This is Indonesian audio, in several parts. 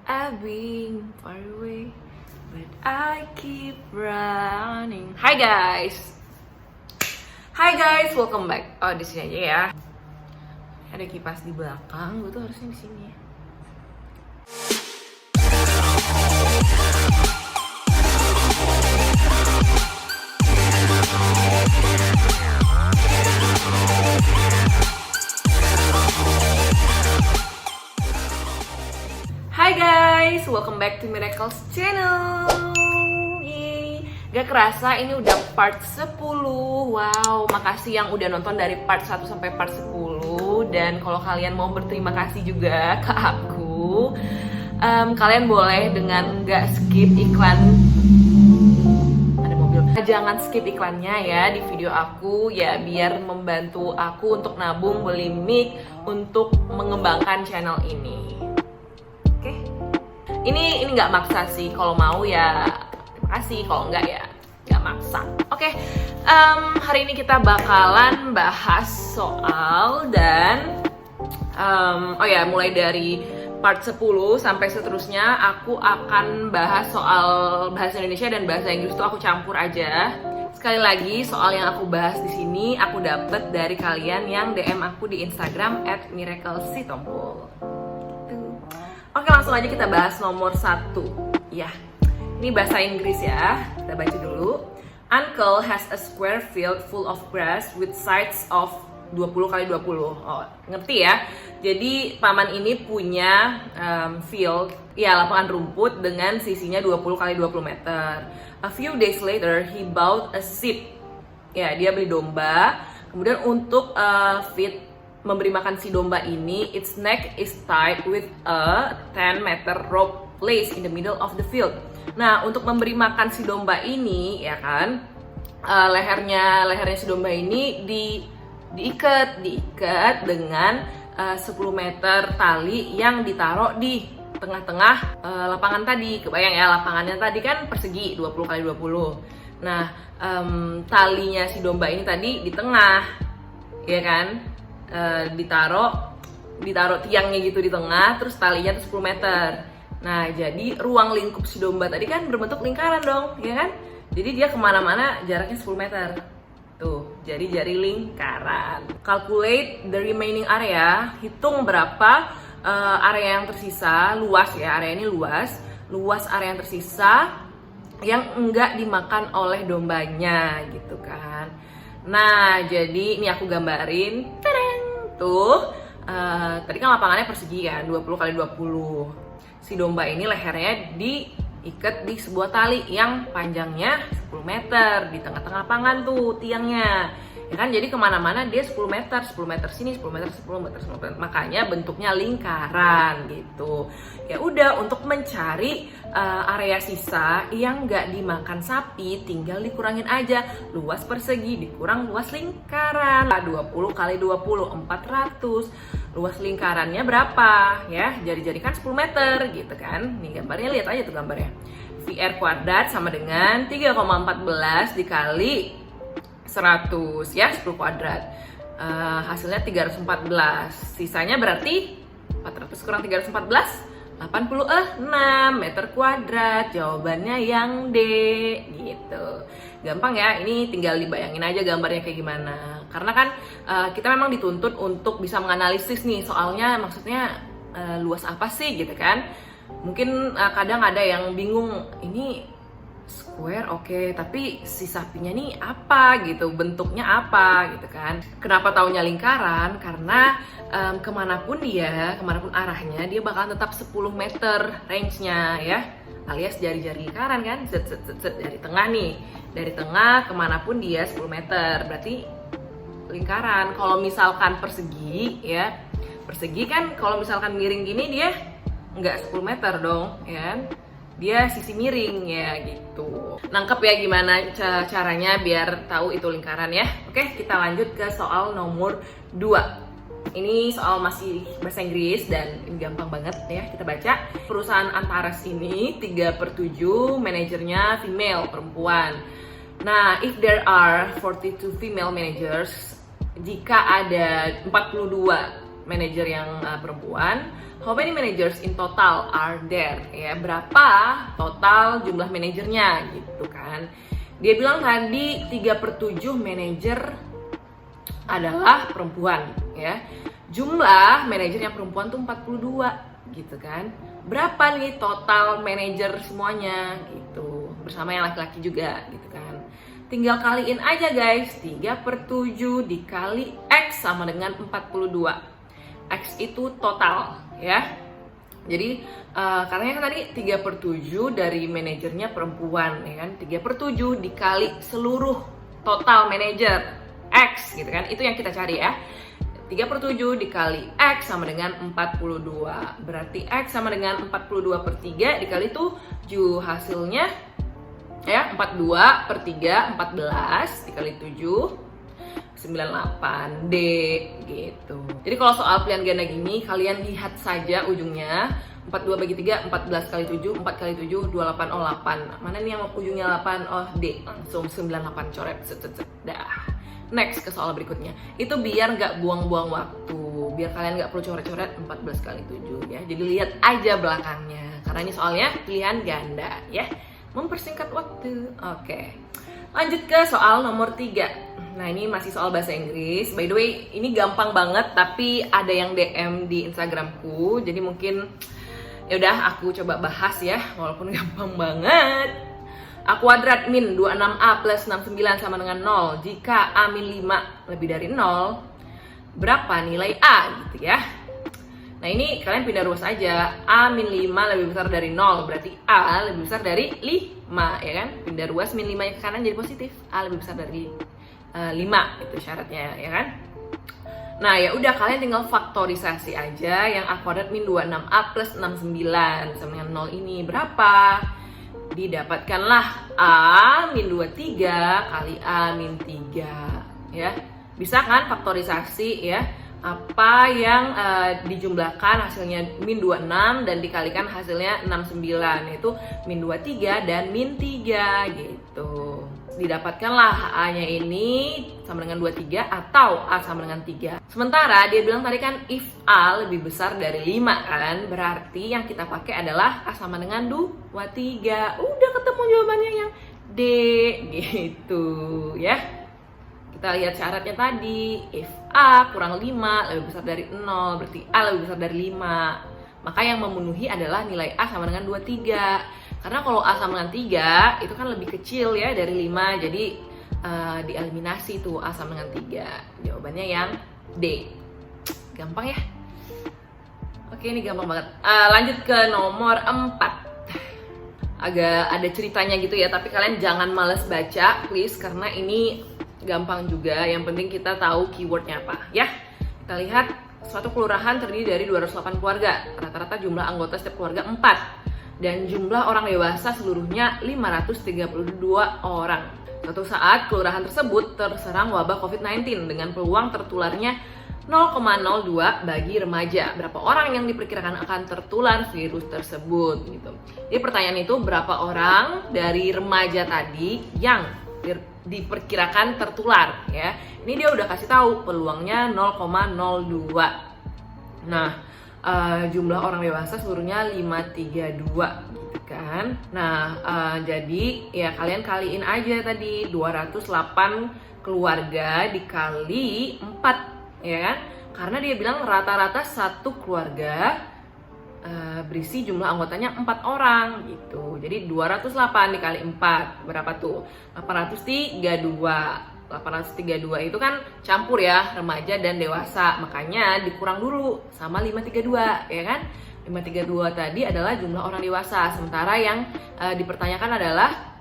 I've been far away, but I keep running. Hai guys, welcome back. Oh, di sini aja ya. Ada kipas di belakang, gue tuh harusnya di sini ya. Hai guys, welcome back to Miracles Channel. Yeay. Gak kerasa ini udah part 10. Wow, makasih yang udah nonton dari part 1 sampai part 10. Dan kalau kalian mau berterima kasih juga ke aku, kalian boleh dengan gak skip iklan. Ada mobil. Jangan skip iklannya ya di video aku ya, biar membantu aku untuk nabung beli mic untuk mengembangkan channel ini. Oke, ini nggak maksa sih. Kalau mau ya terima kasih, kalau nggak ya nggak maksa. Oke, hari ini kita bakalan bahas soal dan mulai dari part 10 sampai seterusnya aku akan bahas soal bahasa Indonesia dan bahasa Inggris tuh aku campur aja. Sekali lagi, soal yang aku bahas di sini aku dapet dari kalian yang DM aku di Instagram @miraclesitompul. Oke, langsung aja kita bahas nomor 1. Ya, ini bahasa Inggris ya. Kita baca dulu. Uncle has a square field full of grass with sides of 20 x 20. Oh, ngerti ya? Jadi paman ini punya field, ya lapangan rumput dengan sisinya 20 x 20 meter. A few days later, he bought a sheep. Ya, dia beli domba. Kemudian untuk memberi makan si domba ini, its neck is tied with a 10-meter rope placed in the middle of the field. Nah, untuk memberi makan si domba ini, ya kan, lehernya si domba ini diikat dengan 10 meter tali yang ditaruh di tengah-tengah lapangan tadi. Kebayang ya, lapangannya tadi kan persegi 20 x 20. Nah, talinya si domba ini tadi di tengah, ya kan? Ditaruh tiangnya gitu di tengah, terus talinya tuh 10 meter. Nah, jadi ruang lingkup si domba tadi kan berbentuk lingkaran dong, ya kan? Jadi dia kemana-mana jaraknya 10 meter. Tuh, jadi lingkaran. Calculate the remaining area, hitung berapa area yang tersisa, luas ya, area ini luas area yang tersisa yang enggak dimakan oleh dombanya gitu kan. Nah, jadi ini aku gambarin. Tuh, tadi kan lapangannya persegi kan, 20 x 20. Si domba ini lehernya diikat di sebuah tali yang panjangnya 10 meter. Di tengah-tengah lapangan tuh tiangnya. Ya kan, jadi kemana-mana dia 10 meter sini, 10 meter. Makanya bentuknya lingkaran gitu. Ya udah, untuk mencari area sisa yang nggak dimakan sapi, tinggal dikurangin aja. Luas persegi dikurang luas lingkaran. 20 x 20, 400. Luas lingkarannya berapa? Ya, jari-jari kan 10 meter gitu kan. Nih gambarnya, lihat aja tuh gambarnya. VR kuadrat sama dengan 3,14 dikali 100 ya, 10 kuadrat. Hasilnya 314. Sisanya berarti 400 kurang 314, 86 meter kuadrat. Jawabannya yang D gitu. Gampang ya, ini tinggal dibayangin aja gambarnya kayak gimana. Karena kan kita memang dituntut untuk bisa menganalisis nih soalnya, maksudnya luas apa sih gitu kan. Mungkin kadang ada yang bingung, ini square oke, tapi si sapinya nih apa gitu, bentuknya apa gitu kan. Kenapa taunya lingkaran? Karena kemanapun arahnya dia bakal tetap 10 meter range-nya ya, alias jari-jari lingkaran kan, dari tengah nih, dari tengah kemanapun dia 10 meter, berarti lingkaran. Kalau misalkan persegi ya, persegi kan kalau misalkan miring gini dia nggak 10 meter dong ya kan, dia sisi miring ya gitu. Nangkep ya gimana caranya biar tahu itu lingkaran ya. Oke, kita lanjut ke soal nomor 2. Ini soal masih bahasa Inggris dan ini gampang banget ya, kita baca. Perusahaan Antares ini 3/7 manajernya female, perempuan. Nah, if there are 42 female managers, jika ada 42 manajer yang perempuan. How many managers in total are there? Ya, berapa total jumlah manajernya gitu kan. Dia bilang tadi 3/7 manajer adalah perempuan ya. Jumlah manajer yang perempuan tuh 42 gitu kan. Berapa nih total manajer semuanya gitu. Bersama yang laki-laki juga gitu kan. Tinggal kaliin aja guys, 3/7 dikali X sama dengan 42. X itu total ya. Jadi karena kan tadi 3/7 dari manajernya perempuan ya kan. 3/7 dikali seluruh total manajer X gitu kan. Itu yang kita cari ya. 3/7 dikali X sama dengan 42. Berarti X sama dengan 42/3 dikali 7. Hasilnya ya 42/3 14 dikali 7 98 D gitu. Jadi kalau soal pilihan ganda gini kalian lihat saja ujungnya 42 bagi 3 14 kali 7 4 kali 7 28 oh 8. Mana nih yang ujungnya 8? Oh D. Langsung 98 coret. Dah. Next ke soal berikutnya. Itu biar nggak buang-buang waktu. Biar kalian nggak perlu coret-coret 14 kali 7 ya. Jadi lihat aja belakangnya. Karena ini soalnya pilihan ganda ya. Mempersingkat waktu. Oke. Lanjut ke soal nomor 3. Nah ini masih soal bahasa Inggris. By the way ini gampang banget tapi ada yang DM di Instagramku. Jadi mungkin yaudah aku coba bahas ya. Walaupun gampang banget. A kuadrat min 26A plus 69 sama dengan 0. Jika A min 5 lebih dari 0, berapa nilai A gitu ya. Nah ini kalian pindah ruas aja. A min 5 lebih besar dari 0. Berarti A lebih besar dari 5 ya kan. Pindah ruas min 5 ke kanan jadi positif. A lebih besar dari 5 itu syaratnya ya kan. Nah ya udah kalian tinggal faktorisasi aja yang A kuadrat min 26A plus 69 sama dengan 0 ini berapa. Didapatkanlah A min 23 kali A min 3 ya. Bisa kan faktorisasi ya. Apa yang dijumlahkan hasilnya min 26 dan dikalikan hasilnya 69 yaitu min 23 dan min 3 gitu. Didapatkanlah A-nya ini sama dengan 23 atau A sama dengan 3. Sementara dia bilang tadi kan if A lebih besar dari 5 kan, berarti yang kita pakai adalah A sama dengan 23. Udah ketemu jawabannya yang D gitu ya. Kita lihat syaratnya tadi, if A kurang 5 lebih besar dari 0, berarti A lebih besar dari 5. Maka yang memenuhi adalah nilai A sama dengan 23. Karena kalau A sama dengan 3 itu kan lebih kecil ya dari 5. Jadi dieliminasi tuh A sama dengan 3. Jawabannya yang D. Gampang ya? Oke ini gampang banget. Lanjut ke nomor 4. Agak ada ceritanya gitu ya, tapi kalian jangan males baca please, karena ini gampang juga. Yang penting kita tahu keywordnya apa ya. Kita lihat suatu kelurahan terdiri dari 208 keluarga. Rata-rata jumlah anggota setiap keluarga 4. Dan jumlah orang dewasa seluruhnya 532 orang. Suatu saat kelurahan tersebut terserang wabah COVID-19 dengan peluang tertularnya 0,02 bagi remaja. Berapa orang yang diperkirakan akan tertular virus tersebut gitu. Jadi pertanyaan itu berapa orang dari remaja tadi yang diperkirakan tertular ya. Ini dia udah kasih tahu peluangnya 0,02. Nah, jumlah orang dewasa seluruhnya 532 gitu kan. Nah, jadi ya kalian kaliin aja tadi 208 keluarga dikali 4 ya kan. Karena dia bilang rata-rata satu keluarga berisi jumlah anggotanya 4 orang gitu. Jadi 208 dikali 4 berapa tuh? 832. 832 itu kan campur ya remaja dan dewasa, makanya dikurang dulu sama 532 ya kan. 532 tadi adalah jumlah orang dewasa, sementara yang dipertanyakan adalah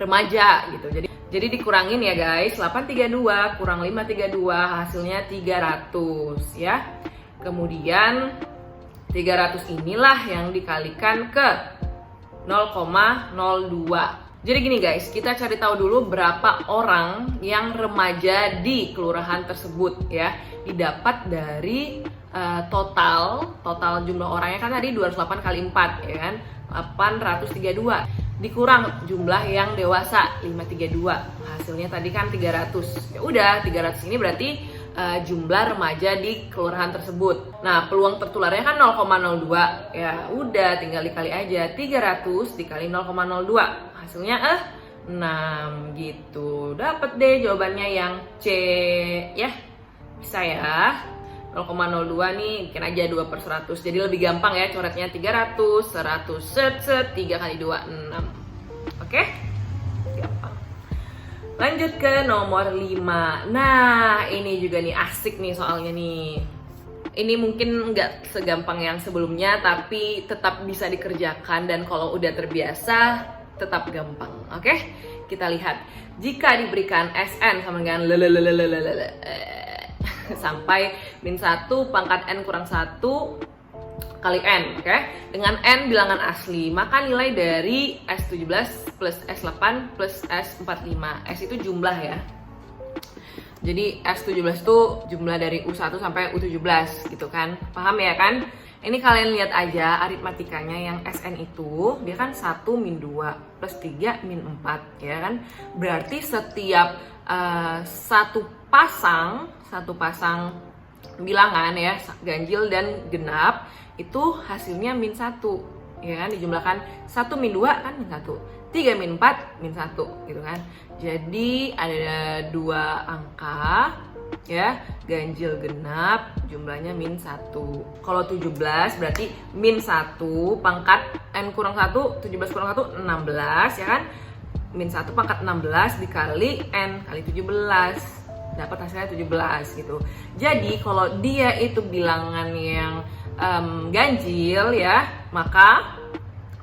remaja gitu. Jadi dikurangin ya guys, 832 kurang 532 hasilnya 300 ya. Kemudian 300 inilah yang dikalikan ke 0,02. Jadi gini guys, kita cari tahu dulu berapa orang yang remaja di kelurahan tersebut ya. Didapat dari total jumlah orangnya kan tadi 208 kali 4 ya kan, 832. Dikurang jumlah yang dewasa 532. Hasilnya tadi kan 300. Ya udah, 300 ini berarti jumlah remaja di kelurahan tersebut. Nah, peluang tertularnya kan 0,02. Ya udah, tinggal dikali aja. 300 dikali 0,02. Hasilnya 6 gitu. Dapat deh jawabannya yang C ya. Bisa ya. 0,02 nih bikin aja 2/100. Jadi lebih gampang ya coretnya. 300, 100, set 3 kali 2, 6. Oke? Gampang. Lanjut ke nomor 5. Nah, ini juga nih asik nih soalnya nih. Ini mungkin nggak segampang yang sebelumnya, tapi tetap bisa dikerjakan. Dan kalau udah terbiasa, tetap gampang. Oke? Kita lihat. Jika diberikan SN sama dengan sampai -1 pangkat N kurang 1 kali N, oke? Dengan N bilangan asli, maka nilai dari S17 plus S8 plus S45. S itu jumlah ya. Jadi S17 itu jumlah dari U1 sampai U17 gitu kan. Paham ya kan? Ini kalian lihat aja aritmatikanya yang SN itu, dia kan 1 min 2 plus 3 min 4 ya kan. Berarti setiap satu pasang bilangan ya, ganjil dan genap itu hasilnya -1 ya kan, dijumlahkan 1 min 2 kan -1, 3 min 4 -1 gitu kan. Jadi ada 2 angka ya, ganjil genap jumlahnya -1. Kalau 17 berarti -1 pangkat N kurang 1, 17 kurang 1 16 ya kan. -1 pangkat 16 dikali N kali 17, dapat hasilnya 17 gitu. Jadi kalau dia itu bilangan yang ganjil ya, maka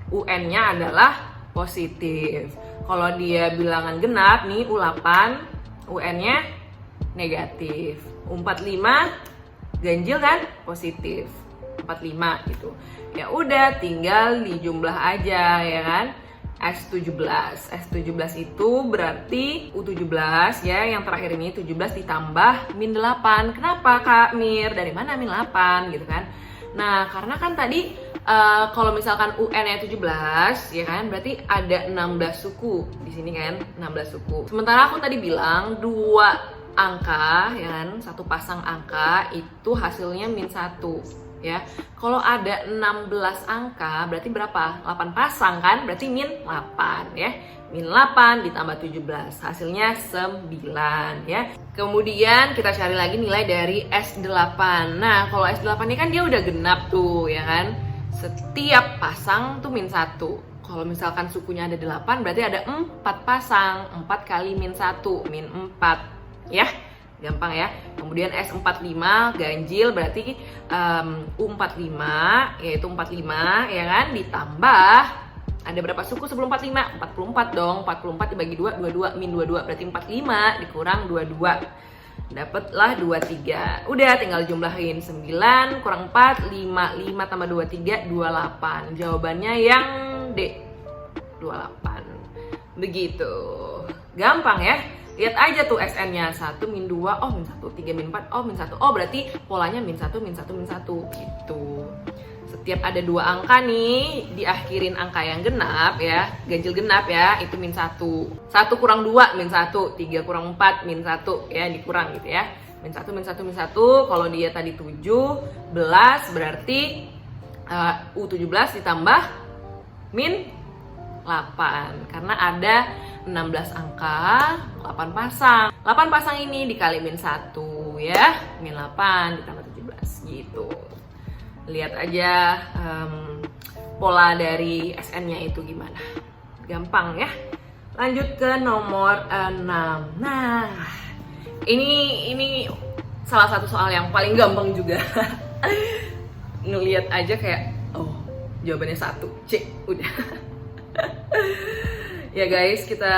UN-nya adalah positif. Kalau dia bilangan genap nih U8, UN-nya negatif. U45 ganjil kan positif. 45 gitu. Ya udah tinggal dijumlah aja ya kan. S17 itu berarti U17 ya, yang terakhir ini 17 ditambah -8. Kenapa Kak Mir? Dari mana -8 gitu kan? Nah, karena kan tadi kalau misalkan UN-nya 17 ya kan, berarti ada 16 suku di sini kan, 16 suku. Sementara aku tadi bilang 2 angka ya kan, satu pasang angka itu hasilnya -1 ya. Kalau ada 16 angka berarti berapa? 8 pasang kan? Berarti -8 ya. -8 ditambah 17 hasilnya 9 ya. Kemudian kita cari lagi nilai dari S8. Nah, kalau S8 ini kan dia udah genap tuh ya kan. Setiap pasang tuh -1. Kalau misalkan sukunya ada 8 berarti ada 4 pasang. 4 kali -1 -4 ya. Gampang ya. Kemudian S45 ganjil berarti U45 yaitu 45 ya kan, ditambah ada berapa suku sebelum 45? 44 dong. 44 dibagi 2, 22 min 22 berarti 45 dikurang 22. Dapatlah 23. Udah tinggal jumlahin 9 kurang 4 5, 5 tambah 23 28. Jawabannya yang D. 28. Begitu. Gampang ya. Lihat aja tuh SN-nya 1 min 2, oh min 1, 3 min 4, oh min 1. Oh berarti polanya min 1 min 1 min 1 gitu. Setiap ada 2 angka nih, diakhirin angka yang genap ya, ganjil genap ya, itu min 1. 1 kurang 2 min 1, 3 kurang 4 min 1 ya, dikurang gitu ya. Min 1 min 1 min 1, kalau dia tadi 17 berarti U17 ditambah min 8 karena ada 16 angka, 8 pasang. 8 pasang ini dikali min 1 ya, min 8 ditambah 17 gitu. Lihat aja pola dari SN-nya itu gimana. Gampang ya. Lanjut ke nomor 6. Nah, ini salah satu soal yang paling gampang juga. Ngelihat aja kayak oh, jawabannya 1, C, udah. Ya guys, kita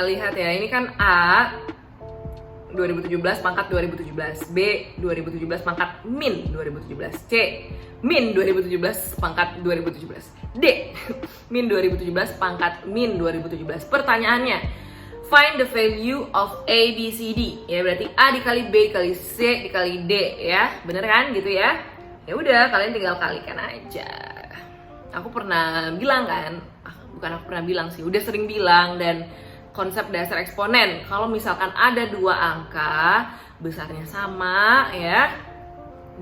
lihat ya. Ini kan A 2017 pangkat 2017, B 2017 pangkat min 2017, C min 2017 pangkat 2017, D min 2017 pangkat min 2017. Pertanyaannya, find the value of A, B, C, D. Ya berarti A dikali B dikali C dikali D ya. Bener kan gitu ya? Ya udah, kalian tinggal kalikan aja. Aku pernah bilang kan, bukan aku pernah bilang sih, udah sering bilang dan konsep dasar eksponen. Kalau misalkan ada dua angka besarnya sama ya,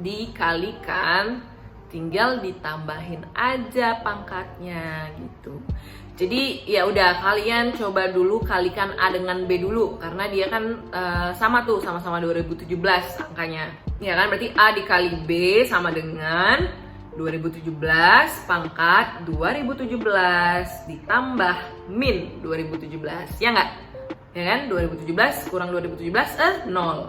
dikalikan, tinggal ditambahin aja pangkatnya gitu. Jadi ya udah, kalian coba dulu kalikan A dengan B dulu, karena dia kan sama tuh, sama-sama 2017 angkanya. Ya kan, berarti A dikali B sama dengan 2017 pangkat 2017 ditambah min 2017. Ya nggak? Ya kan, 2017 kurang 2017 0.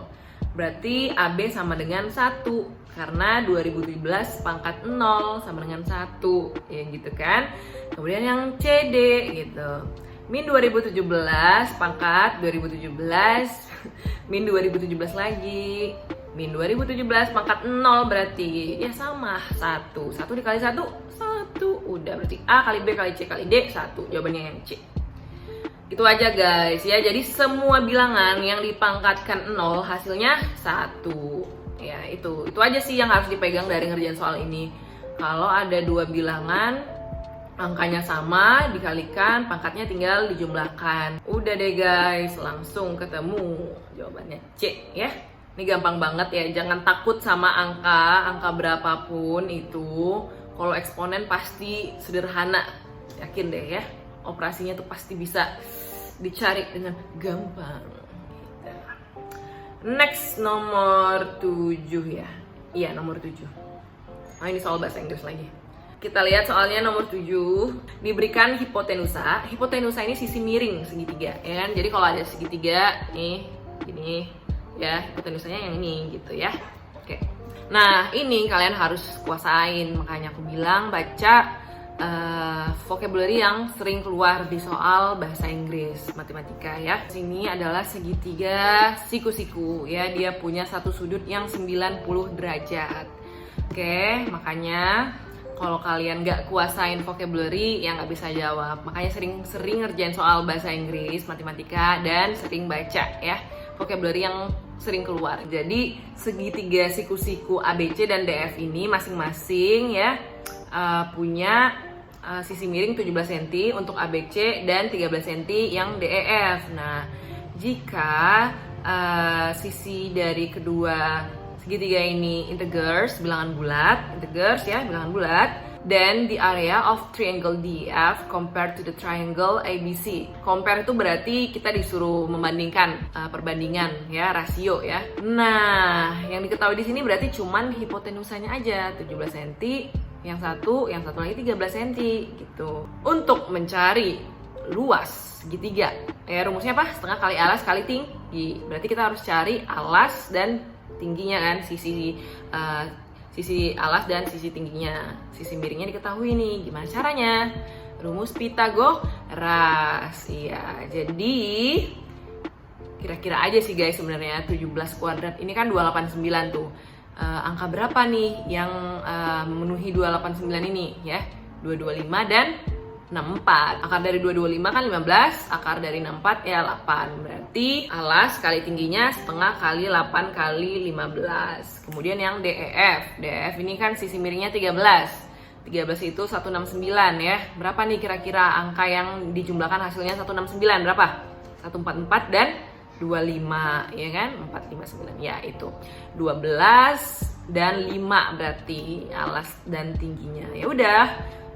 Berarti AB sama dengan 1, karena 2017 pangkat 0 sama dengan 1, ya gitu kan. Kemudian yang CD gitu, min 2017 pangkat 2017 min 2017 lagi, min 2017 pangkat 0, berarti ya sama 1 dikali 1 udah, berarti A kali B kali C kali D 1, jawabannya yang C. Itu aja guys ya. Jadi semua bilangan yang dipangkatkan 0 hasilnya 1. Ya itu aja sih yang harus dipegang dari ngerjain soal ini. Kalau ada dua bilangan angkanya sama, dikalikan, pangkatnya tinggal dijumlahkan. Udah deh guys, langsung ketemu jawabannya C ya. Ini gampang banget ya, jangan takut sama angka berapapun itu. Kalau eksponen pasti sederhana, yakin deh ya. Operasinya tuh pasti bisa dicari dengan gampang. Next, nomor 7 ya. Iya, nomor 7. Oh, ini soal bahasa Inggris lagi. Kita lihat soalnya nomor 7. Diberikan hipotenusa. Hipotenusa ini sisi miring segitiga, ya kan? Jadi kalau ada segitiga nih, gini ya, hipotenusanya yang ini gitu ya. Oke. Nah, ini kalian harus kuasain. Makanya aku bilang baca vocabulary yang sering keluar di soal bahasa Inggris, matematika ya. Sini adalah segitiga siku-siku ya, dia punya satu sudut yang 90 derajat. Oke, makanya kalau kalian nggak kuasain vocabulary ya nggak bisa jawab. Makanya sering ngerjain soal bahasa Inggris, matematika, dan sering baca ya vocabulary yang sering keluar. Jadi segitiga siku-siku ABC dan DF ini masing-masing ya punya sisi miring 17 cm untuk ABC dan 13 cm yang DEF. Nah, jika sisi dari kedua segitiga ini integers, bilangan bulat, then the area of triangle DF compared to the triangle ABC. Compare itu berarti kita disuruh membandingkan, perbandingan ya, rasio ya. Nah, yang diketahui di sini berarti cuman hipotenusanya aja 17 cm, yang satu lagi 13 cm gitu. Untuk mencari luas segitiga, ya rumusnya apa? Setengah kali alas kali tinggi. Berarti kita harus cari alas dan tingginya kan, sisi alas dan sisi tingginya. Sisi miringnya diketahui nih. Gimana caranya? Rumus Pitagoras. Iya, jadi kira-kira aja sih guys sebenarnya 17 kuadrat ini kan 289 tuh. Angka berapa nih yang memenuhi 289 ini ya? 225 dan 64. Akar dari 225 kan 15, akar dari 64 ya 8. Berarti alas kali tingginya setengah kali 8 kali 15. Kemudian yang DEF. DEF ini kan sisi miringnya 13. 13 itu 169 ya. Berapa nih kira-kira angka yang dijumlahkan hasilnya 169? Berapa? 144 dan 25 ya kan? 459 ya itu. 12 dan 5 berarti alas dan tingginya. Ya udah,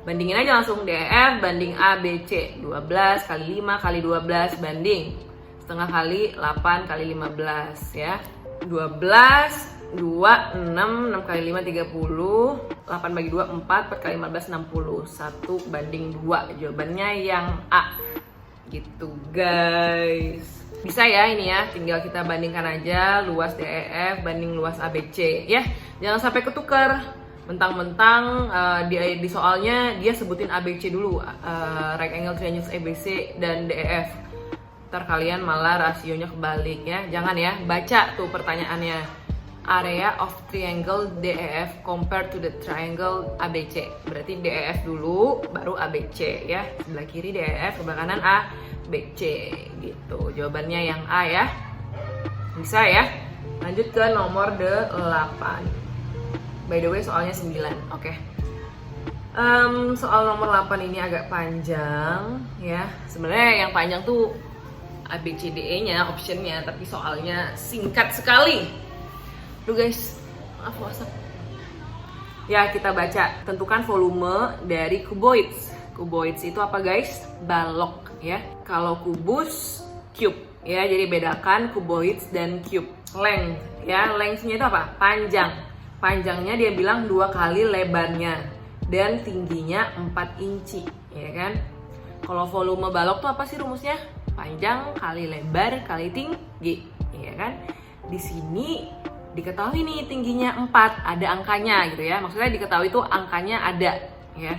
bandingin aja langsung DEF banding ABC. 12 kali 5 kali 12 banding setengah kali 8 kali 15 ya. 12 2, 6 kali 5, 30 8 bagi 2, 4 4 kali 15, 60 1 banding 2. Jawabannya yang A gitu guys. Bisa ya ini ya, tinggal kita bandingkan aja luas DEF banding luas ABC ya. Jangan sampai ketukar. Mentang-mentang di soalnya dia sebutin ABC dulu, right angle triangles ABC dan DEF. Ntar kalian malah rasionya kebalik ya. Jangan ya, baca tuh pertanyaannya. Area of triangle DEF compared to the triangle ABC. Berarti DEF dulu, baru ABC ya. Sebelah kiri DEF, sebelah kanan ABC gitu. Jawabannya yang A ya. Bisa ya. Lanjut ke nomor 8. By the way soalnya 9. Oke. Soal nomor 8 ini agak panjang ya. Sebenarnya yang panjang tuh ABCDE-nya, optionnya, tapi soalnya singkat sekali. Duh guys, maaf WhatsApp. Ya, kita baca. Tentukan volume dari cuboids. Cuboids itu apa guys? Balok ya. Kalau kubus, cube ya. Jadi bedakan cuboids dan cube. Length ya, length-nya itu apa? Panjang. Panjangnya dia bilang 2 kali lebarnya dan tingginya 4 inci, ya kan? Kalau volume balok tuh apa sih rumusnya? Panjang kali lebar kali tinggi, ya kan? Di sini diketahui nih tingginya 4, ada angkanya gitu ya. Maksudnya diketahui tuh angkanya ada, ya.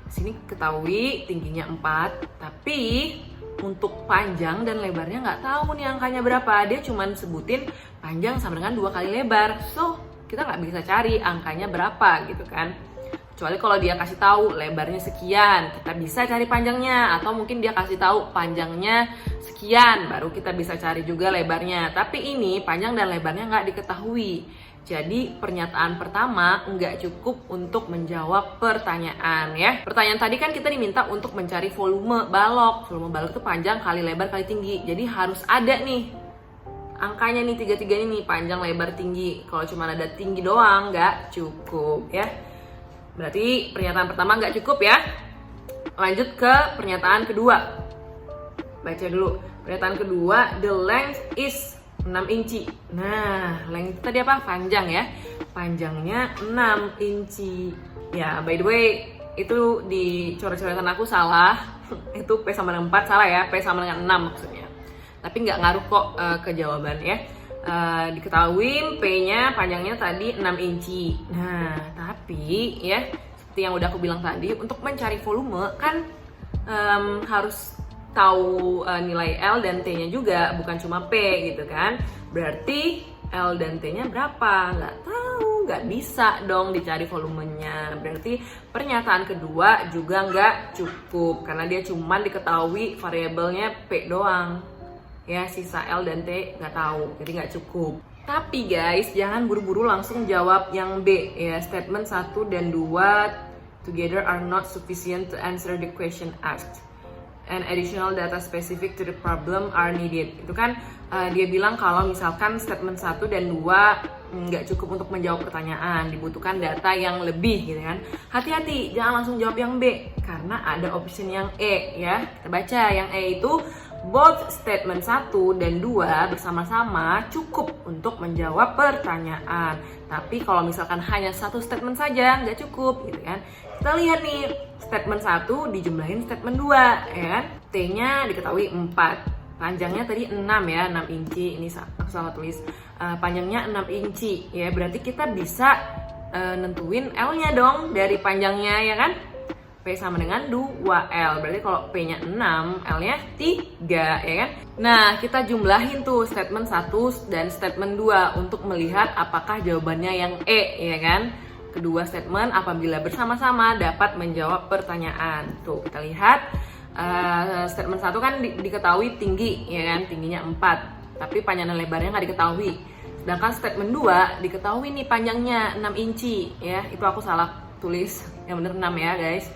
Di sini ketahui tingginya 4, tapi untuk panjang dan lebarnya nggak tahu nih angkanya berapa. Dia cuman sebutin panjang sama dengan 2 kali lebar. So, kita nggak bisa cari angkanya berapa gitu kan. Kecuali kalau dia kasih tahu lebarnya sekian, kita bisa cari panjangnya. Atau mungkin dia kasih tahu panjangnya sekian, baru kita bisa cari juga lebarnya. Tapi ini panjang dan lebarnya nggak diketahui. Jadi pernyataan pertama nggak cukup untuk menjawab pertanyaan ya. Pertanyaan tadi kan kita diminta untuk mencari volume balok. Volume balok itu panjang kali lebar kali tinggi. Jadi harus ada nih angkanya nih, tiga-tiganya nih, panjang, lebar, tinggi. Kalau cuma ada tinggi doang nggak cukup ya. Berarti pernyataan pertama nggak cukup ya. Lanjut ke pernyataan kedua. Baca dulu. Pernyataan kedua, the length is 6 inci. Nah, length tadi apa? Panjang ya. Panjangnya 6 inci. Ya, by the way, itu di coret-coretan aku salah. Itu P sama dengan 4 salah ya. P sama dengan 6 maksudnya. Tapi nggak ngaruh kok ke jawaban ya. Diketahui P-nya panjangnya tadi 6 inci. Nah, tapi ya seperti yang udah aku bilang tadi, untuk mencari volume kan harus tahu nilai L dan T-nya juga, bukan cuma P gitu kan. Berarti L dan T-nya berapa? Nggak tahu, nggak bisa dong dicari volumenya. Berarti pernyataan kedua juga nggak cukup, karena dia cuma diketahui variabelnya P doang. Ya, sisa L dan T nggak tahu, jadi nggak cukup. Tapi guys, jangan buru-buru langsung jawab yang B ya. Statement 1 dan 2 together are not sufficient to answer the question asked, and additional data specific to the problem are needed. Itu kan dia bilang kalau misalkan statement 1 dan 2 nggak cukup untuk menjawab pertanyaan, dibutuhkan data yang lebih gitu kan. Hati-hati, jangan langsung jawab yang B, karena ada option yang E ya. Kita baca yang E itu, both statement 1 dan 2 bersama-sama cukup untuk menjawab pertanyaan. Tapi kalau misalkan hanya satu statement saja nggak cukup gitu kan. Kita lihat nih, statement 1 dijumlahin statement 2 ya kan. T-nya diketahui 4. Panjangnya tadi 6 ya, 6 inci. Ini aku salah tulis. Panjangnya 6 inci ya. Berarti kita bisa nentuin L-nya dong dari panjangnya ya kan. P sama dengan 2L. Berarti kalau P-nya 6, L-nya 3 ya kan. Nah, kita jumlahin tuh statement 1 dan statement 2 untuk melihat apakah jawabannya yang E ya kan. Kedua statement apabila bersama-sama dapat menjawab pertanyaan. Tuh, kita lihat statement 1 kan diketahui tinggi ya kan, tingginya 4. Tapi panjang dan lebarnya nggak diketahui. Sedangkan statement 2 diketahui nih panjangnya 6 inci ya. Itu aku salah tulis, yang bener 6 ya guys.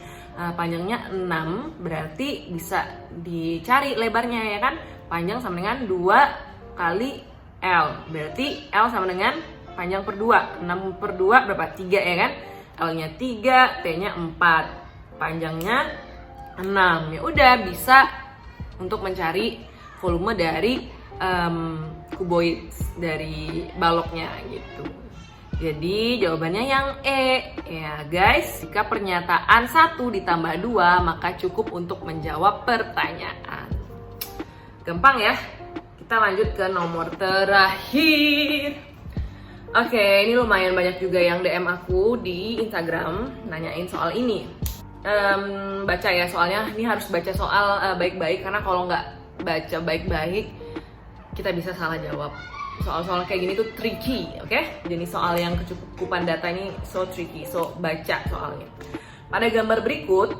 Panjangnya 6, berarti bisa dicari lebarnya ya kan. Panjang sama dengan 2 kali L, berarti L sama dengan panjang per 2. 6 per 2 berapa? 3 ya kan. L-nya 3, T-nya 4, panjangnya 6. Ya udah, bisa untuk mencari volume dari cuboid, dari baloknya gitu. Jadi jawabannya yang E ya guys. Jika pernyataan 1 ditambah 2 maka cukup untuk menjawab pertanyaan. Gampang ya. Kita lanjut ke nomor terakhir. Oke, ini lumayan banyak juga yang DM aku di Instagram nanyain soal ini. Baca ya soalnya, ini harus baca soal baik-baik, karena kalau nggak baca baik-baik kita bisa salah jawab. Soal-soal kayak gini tuh tricky, oke? Jadi soal yang kecukupan data ini so tricky, so baca soalnya. Pada gambar berikut,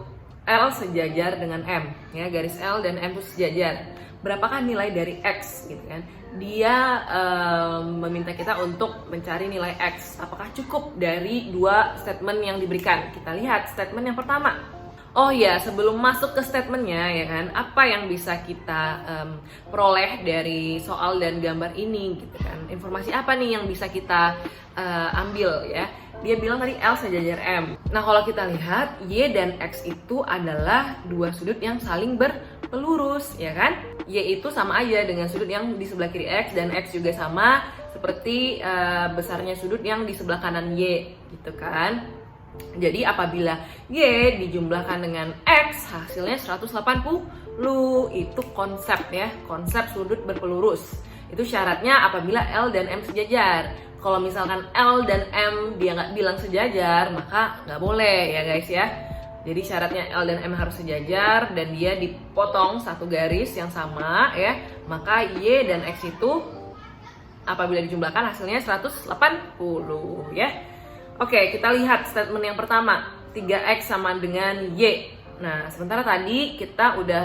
L sejajar dengan M, ya, garis L dan M itu sejajar. Berapakah nilai dari X, gitu kan? Dia meminta kita untuk mencari nilai X. Apakah cukup dari 2 statement yang diberikan? Kita lihat statement yang pertama. Oh ya, sebelum masuk ke statementnya ya kan, apa yang bisa kita peroleh dari soal dan gambar ini gitu kan? Informasi apa nih yang bisa kita ambil ya? Dia bilang tadi L sejajar M. Nah kalau kita lihat Y dan X itu adalah dua sudut yang saling berpelurus ya kan? Y itu sama aja dengan sudut yang di sebelah kiri X, dan X juga sama seperti besarnya sudut yang di sebelah kanan Y gitu kan? Jadi apabila Y dijumlahkan dengan X hasilnya 180. Itu konsep ya, konsep sudut berpelurus. Itu syaratnya apabila L dan M sejajar. Kalau misalkan L dan M dia nggak bilang sejajar, maka nggak boleh ya guys ya. Jadi syaratnya L dan M harus sejajar dan dia dipotong satu garis yang sama ya. Maka Y dan X itu apabila dijumlahkan hasilnya 180 ya. Oke, kita lihat statement yang pertama, 3X sama dengan Y. Nah, sementara tadi kita udah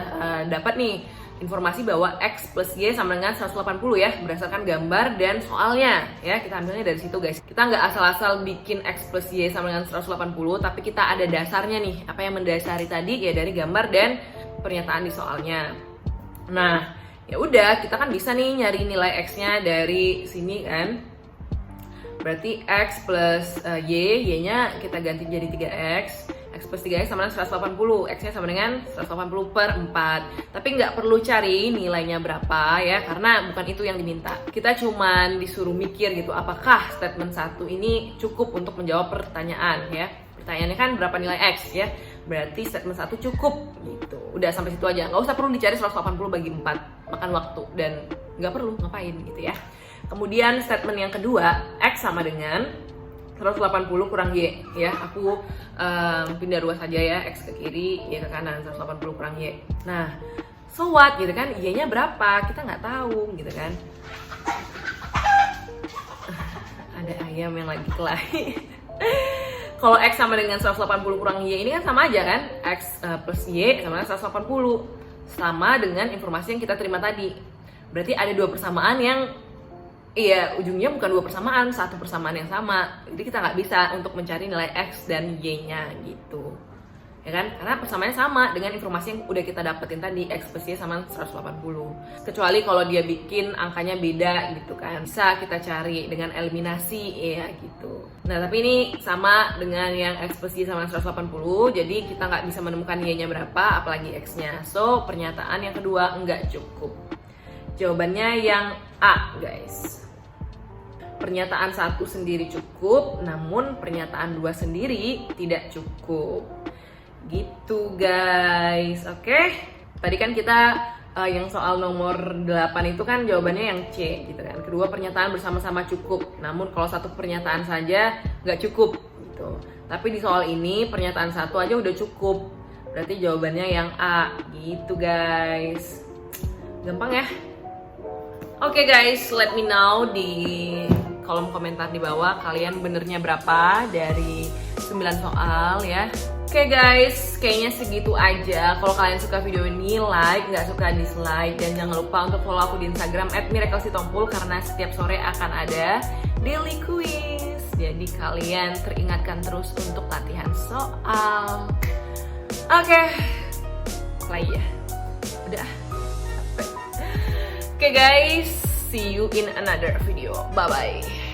dapat nih informasi bahwa X plus Y sama dengan 180 ya, berdasarkan gambar dan soalnya ya. Kita ambilnya dari situ guys. Kita nggak asal-asal bikin X plus Y sama dengan 180, tapi kita ada dasarnya nih. Apa yang mendasari tadi ya dari gambar dan pernyataan di soalnya. Nah, ya udah, kita kan bisa nih nyari nilai X-nya dari sini kan. Berarti X plus Y, Y-nya kita ganti jadi 3X. X plus 3X sama dengan 180, X-nya sama dengan 180 per 4. Tapi nggak perlu cari nilainya berapa ya, karena bukan itu yang diminta. Kita cuman disuruh mikir gitu, apakah statement 1 ini cukup untuk menjawab pertanyaan ya. Pertanyaannya kan berapa nilai X ya, berarti statement 1 cukup gitu. Udah sampai situ aja, nggak usah perlu dicari 180 bagi 4, makan waktu dan nggak perlu ngapain gitu ya. Kemudian statement yang kedua, X sama dengan 180 kurang Y ya. Aku pindah ruas saja ya, X ke kiri, Y ke kanan, 180 kurang Y. Nah, so what gitu kan, Y-nya berapa? Kita nggak tahu gitu kan. Ada ayam yang lagi kelahi. Kalau X sama dengan 180 kurang Y ini kan sama aja kan, X plus Y sama dengan 180. Sama dengan informasi yang kita terima tadi. Berarti ada dua persamaan yang ujungnya bukan dua persamaan, satu persamaan yang sama. Jadi kita nggak bisa untuk mencari nilai X dan Y-nya gitu, ya kan? Karena persamaannya sama dengan informasi yang udah kita dapetin tadi, X plus Y sama 180. Kecuali kalau dia bikin angkanya beda gitu kan, bisa kita cari dengan eliminasi ya gitu. Nah tapi ini sama dengan yang X plus Y sama 180, jadi kita nggak bisa menemukan Y-nya berapa, apalagi X-nya. So pernyataan yang kedua nggak cukup. Jawabannya yang A guys. Pernyataan 1 sendiri cukup, namun pernyataan 2 sendiri tidak cukup. Gitu guys. Oke. Tadi kan kita yang soal nomor 8 itu kan jawabannya yang C gitu kan. Kedua pernyataan bersama-sama cukup, namun kalau satu pernyataan saja nggak cukup gitu. Tapi di soal ini pernyataan 1 aja udah cukup. Berarti jawabannya yang A gitu guys. Gampang ya? Oke guys, let me know di kolom komentar di bawah kalian benernya berapa dari 9 soal ya. Oke guys, kayaknya segitu aja. Kalau kalian suka video ini, like, nggak suka dislike. Dan jangan lupa untuk follow aku di Instagram @miraclesitompul, karena setiap sore akan ada daily quiz. Jadi kalian teringatkan terus untuk latihan soal. Oke, play ya. Udah. Oke guys, see you in another video. Bye bye.